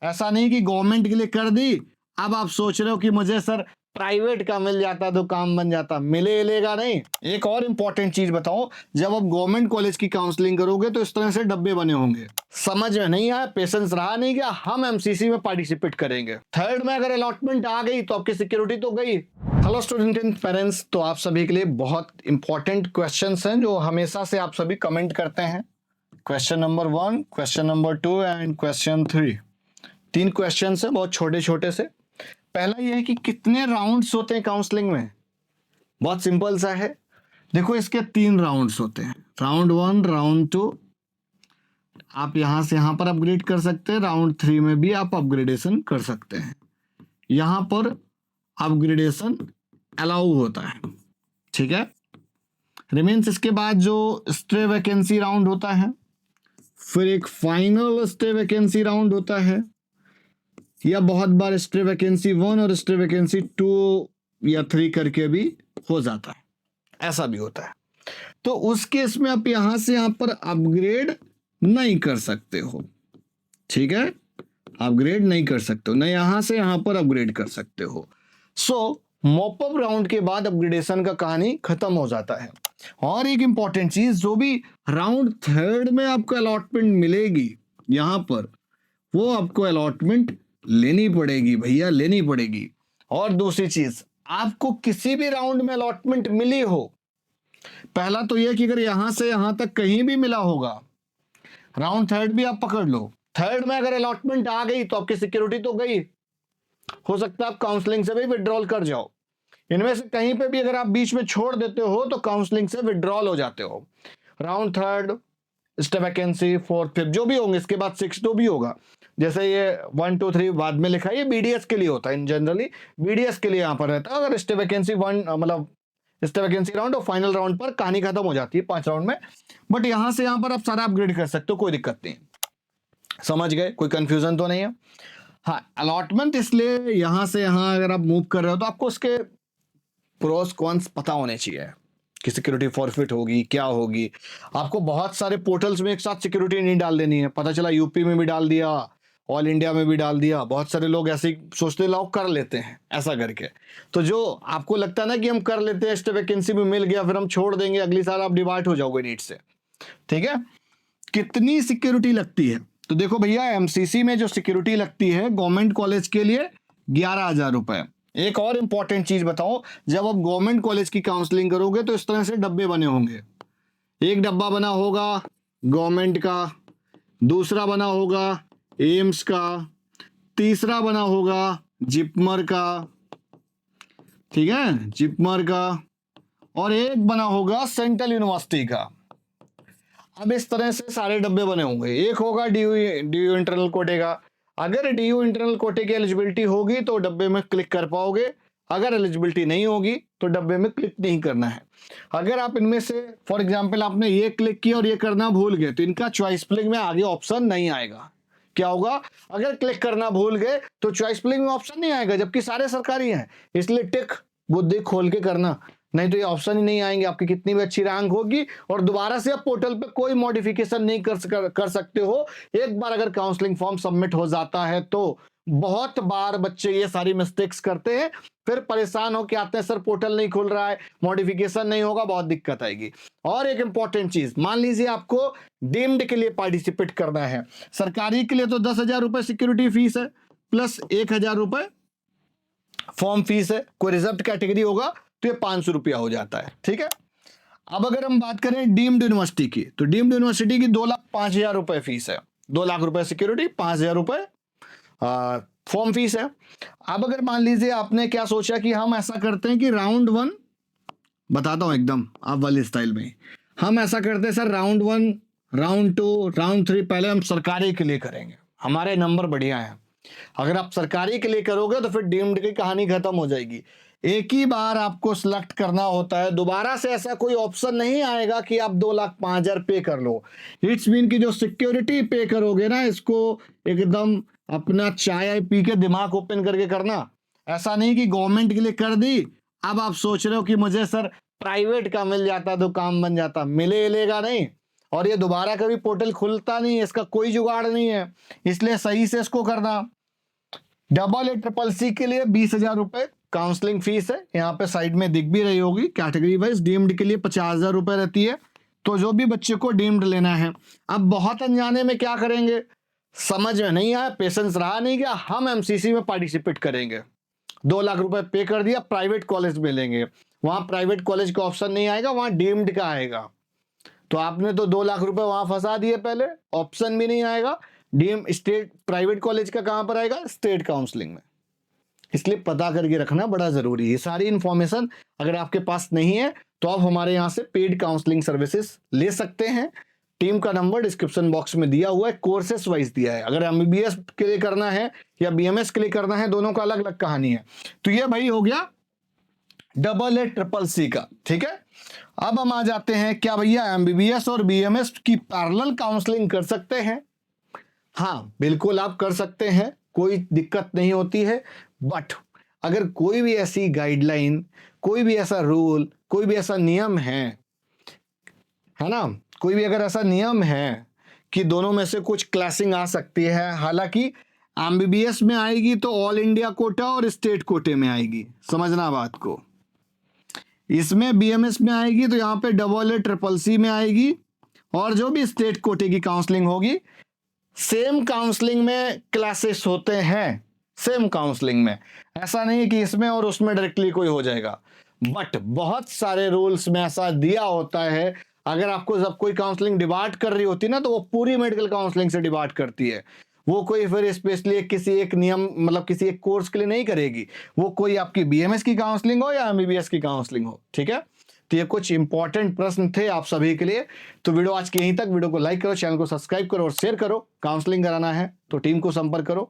ऐसा नहीं कि गवर्नमेंट के लिए कर दी, अब आप सोच रहे हो कि मुझे सर प्राइवेट का मिल जाता तो काम बन जाता। मिलेगा नहीं। एक और इंपॉर्टेंट चीज बताओ, जब आप गवर्नमेंट कॉलेज की काउंसलिंग करोगे तो इस तरह से डब्बे बने होंगे। समझ में नहीं आया, पेशेंस रहा नहीं क्या, हम एमसीसी में पार्टिसिपेट करेंगे। थर्ड में अगर अलॉटमेंट आ गई तो आपकी सिक्योरिटी तो गई। हेलो स्टूडेंट एंड पेरेंट्स, तो आप सभी के लिए बहुत इंपॉर्टेंट क्वेश्चंस हैं जो हमेशा से आप सभी कमेंट करते हैं। Question number 1, question number 2 and question 3। 3 question है, बहुत छोटे छोटे से। पहला यह है कि कितने राउंड्स होते हैं काउंसलिंग में। बहुत सिंपल सा है, देखो इसके 3 राउंड्स होते हैं, राउंड 1, राउंड 2। आप यहां से यहां पर अपग्रेड कर सकते हैं, राउंड 3 में भी आप अपग्रेडेशन कर सकते हैं। यहां पर अपग्रेडेशन अलाउ होता है, ठीक है। रिमेन्स इसके बाद जो स्टे वैकेंसी राउंड होता है, फिर एक फाइनल स्टे वैकेंसी राउंड होता है, या बहुत बार स्टे वैकेंसी 1 और स्टे वैकेंसी 2 या 3 करके भी हो जाता है, ऐसा भी होता है। तो उस केस में आप यहां से यहां पर अपग्रेड नहीं कर सकते हो, ठीक है। अपग्रेड नहीं कर सकते हो, ना यहां से यहां पर अपग्रेड कर सकते हो। सो मॉपअप राउंड के बाद अपग्रेडेशन का कहानी खत्म हो जाता है। और एक इंपॉर्टेंट चीज, जो भी राउंड 3 में आपको अलॉटमेंट मिलेगी यहां पर, वो आपको अलॉटमेंट लेनी पड़ेगी भैया, लेनी पड़ेगी। और दूसरी चीज, आपको किसी भी राउंड में अलॉटमेंट मिली हो, पहला तो यह कि अगर यहां से यहां तक कहीं भी मिला होगा, राउंड 3 भी आप पकड़ लो, 3 में अगर अलॉटमेंट आ गई तो आपकी सिक्योरिटी तो गई। हो सकता है आप काउंसलिंग से भी विड्रॉल कर जाओ। इनमें से कहीं पे भी अगर आप बीच में छोड़ देते हो तो काउंसलिंग से विड्रॉल हो जाते हो। राउंड 3, स्टे वैकेंसी 4, 5 जो भी होंगे, इसके बाद 6 तो भी होगा। जैसे ये 1, 2, 3 बाद में लिखा है, ये बीडीएस के लिए होता है, इन जनरली बीडीएस के लिए यहाँ पर रहता है। अगर स्टे वैकेंसी 1 मतलब स्टे वैकेंसी राउंड और फाइनल राउंड पर कहानी खत्म हो जाती है 5 राउंड में। बट यहां से यहां पर आप सारा अपग्रेड कर सकते हो, कोई दिक्कत नहीं। समझ गए, कोई कंफ्यूजन तो नहीं है। हाँ, अलॉटमेंट इसलिए यहां से यहां अगर आप मूव कर रहे हो तो आपको उसके प्रोस कॉन्स पता होने चाहिए कि सिक्योरिटी फॉरफिट होगी क्या होगी। आपको बहुत सारे पोर्टल्स में एक साथ सिक्योरिटी नहीं डाल देनी है। पता चला यूपी में भी डाल दिया, ऑल इंडिया में भी डाल दिया। बहुत सारे लोग ऐसे ही सोचते लाओ कर लेते हैं ऐसा करके। तो जो आपको लगता है ना कि हम कर लेते हैं, स्टे वैकेंसी भी मिल गया, फिर हम छोड़ देंगे, अगली साल आप डिवाइड हो जाओगे नीट से, ठीक है। कितनी सिक्योरिटी लगती है, तो देखो भैया एमसीसी में जो सिक्योरिटी लगती है गवर्नमेंट कॉलेज के लिए 11,000 रुपए। एक और इंपॉर्टेंट चीज बताओ, जब आप गवर्नमेंट कॉलेज की काउंसलिंग करोगे तो इस तरह से डब्बे बने होंगे। एक डब्बा बना होगा गवर्नमेंट का, दूसरा बना होगा एम्स का, तीसरा बना होगा जिपमर का, ठीक है, जिपमर का, और एक बना होगा सेंट्रल यूनिवर्सिटी का। अब इस तरह से सारे डब्बे बने होंगे। एक होगा डीयू इंटरनल कोटे का। अगर डीयू इंटरनल कोटे की एलिजिबिलिटी होगी तो डब्बे में क्लिक कर पाओगे, अगर एलिजिबिलिटी नहीं होगी तो डब्बे में क्लिक नहीं करना है। अगर आप इनमें से फॉर एग्जांपल आपने ये क्लिक किया और ये करना भूल गए तो इनका चॉइस फिलिंग में आगे ऑप्शन नहीं आएगा। क्या होगा, अगर क्लिक करना भूल गए तो चॉइस फिलिंग में ऑप्शन नहीं आएगा, जबकि सारे सरकारी हैं। इसलिए टिक बुद्धि खोल के करना, नहीं तो ये ऑप्शन ही नहीं आएंगे। आपकी कितनी भी अच्छी रैंक होगी और दोबारा से आप पोर्टल पे कोई मॉडिफिकेशन नहीं कर सकते हो। एक बार अगर काउंसलिंग फॉर्म सबमिट हो जाता है तो बहुत बार बच्चे ये सारी मिस्टेक्स करते हैं, फिर परेशान होकर आते हैं सर पोर्टल नहीं खुल रहा है, मॉडिफिकेशन नहीं होगा, बहुत दिक्कत आएगी। और एक इंपॉर्टेंट चीज, मान लीजिए आपको डीम्ड के लिए पार्टिसिपेट करना है। सरकारी के लिए तो 10,000 रुपए सिक्योरिटी फीस है, प्लस 1,000 रुपए फॉर्म फीस है। कोई रिजर्व कैटेगरी होगा तो ये 500 रुपया हो जाता है, ठीक है। अब अगर हम बात करें डीम्ड यूनिवर्सिटी की, तो डीम्ड यूनिवर्सिटी की 2,05,000 रुपए फीस है। 2 लाख रुपए सिक्योरिटी, 5,000 रुपए फॉर्म फीस है। अब अगर मान लीजिए आपने क्या सोचा कि हम ऐसा करते हैं कि राउंड 1, बताता हूं एकदम आप वाली स्टाइल में, हम ऐसा करते हैं सर राउंड 1, राउंड 2, राउंड 3 पहले हम सरकारी के लिए करेंगे, हमारे नंबर बढ़िया हैं। अगर आप सरकारी के लिए करोगे तो फिर डीम्ड की कहानी खत्म हो जाएगी। एक ही बार आपको सिलेक्ट करना होता है, दोबारा से ऐसा कोई ऑप्शन नहीं आएगा कि आप 2,05,000 पे कर लो। इट्स मीन की जो सिक्योरिटी पे करोगे ना, इसको एकदम अपना चाय पी के दिमाग ओपन करके करना। ऐसा नहीं कि गवर्नमेंट के लिए कर दी, अब आप सोच रहे हो कि मुझे सर प्राइवेट का मिल जाता तो काम बन जाता। मिलेगा नहीं, और ये दोबारा कभी पोर्टल खुलता नहीं है, इसका कोई जुगाड़ नहीं है। इसलिए सही से इसको करना। डबल ए ट्रिपल सी के लिए 20,000 रुपए काउंसलिंग फीस है, यहाँ पे साइड में दिख भी रही होगी कैटेगरी वाइज। डीम्ड के लिए 50,000 रुपए रहती है। तो जो भी बच्चे को डीम्ड लेना है, अब बहुत अनजाने में क्या करेंगे, समझ में नहीं आया, पेशेंस रहा नहीं गया, हम एमसीसी में पार्टिसिपेट करेंगे, 2 लाख रुपए पे कर दिया, प्राइवेट कॉलेज में लेंगे, वहां प्राइवेट कॉलेज का ऑप्शन नहीं आएगा, वहां डीम्ड का आएगा। तो आपने तो 2 लाख रुपए वहां फंसा दिए, पहले ऑप्शन भी नहीं आएगा। डीम स्टेट प्राइवेट कॉलेज का कहां पर आएगा, स्टेट काउंसलिंग में। इसलिए पता करके रखना बड़ा जरूरी है। सारी इंफॉर्मेशन अगर आपके पास नहीं है तो आप हमारे यहाँ से पेड काउंसलिंग सर्विसेज ले सकते हैं। टीम का नंबर डिस्क्रिप्शन बॉक्स में दिया हुआ है, कोर्सेस वाइज दिया है। अगर एमबीबीएस के लिए करना है या बीएमएस के लिए करना है, दोनों का अलग अलग कहानी है। तो ये भाई हो गया डबल ए ट्रिपल सी का, ठीक है। अब हम आ जाते हैं, क्या भैया एमबीबीएस और बीएमएस की पैरेलल काउंसलिंग कर सकते हैं? हाँ बिल्कुल आप कर सकते हैं, कोई दिक्कत नहीं होती है। बट अगर कोई भी ऐसी गाइडलाइन, कोई भी ऐसा रूल, कोई भी ऐसा नियम है ना, कोई भी अगर ऐसा नियम है कि दोनों में से कुछ क्लासिंग आ सकती है, हालांकि एमबीबीएस में आएगी तो ऑल इंडिया कोटा और स्टेट कोटे में आएगी, समझना बात को। इसमें बीएमएस में आएगी तो यहाँ पे डबल ए ट्रिपल सी में आएगी, और जो भी स्टेट कोटे की काउंसलिंग होगी, सेम काउंसलिंग में क्लासेस होते हैं, सेम काउंसलिंग में। ऐसा नहीं है कि इसमें और उसमें डायरेक्टली कोई हो जाएगा। बट बहुत सारे रूल्स में ऐसा दिया होता है, अगर आपको जब कोई काउंसलिंग डिवाइड कर रही होती है ना, तो वो पूरी मेडिकल काउंसलिंग से डिवाइड करती है। वो कोई फिर स्पेशली किसी एक नियम, मतलब किसी एक कोर्स के लिए नहीं करेगी, वो कोई आपकी बीएमएस की काउंसलिंग हो या एमबीबीएस की काउंसलिंग हो, ठीक है। तो ये कुछ इंपॉर्टेंट प्रश्न थे आप सभी के लिए। तो वीडियो आज की यहीं तक। वीडियो को लाइक करो, चैनल को सब्सक्राइब करो और शेयर करो। काउंसलिंग कराना है तो टीम को संपर्क करो।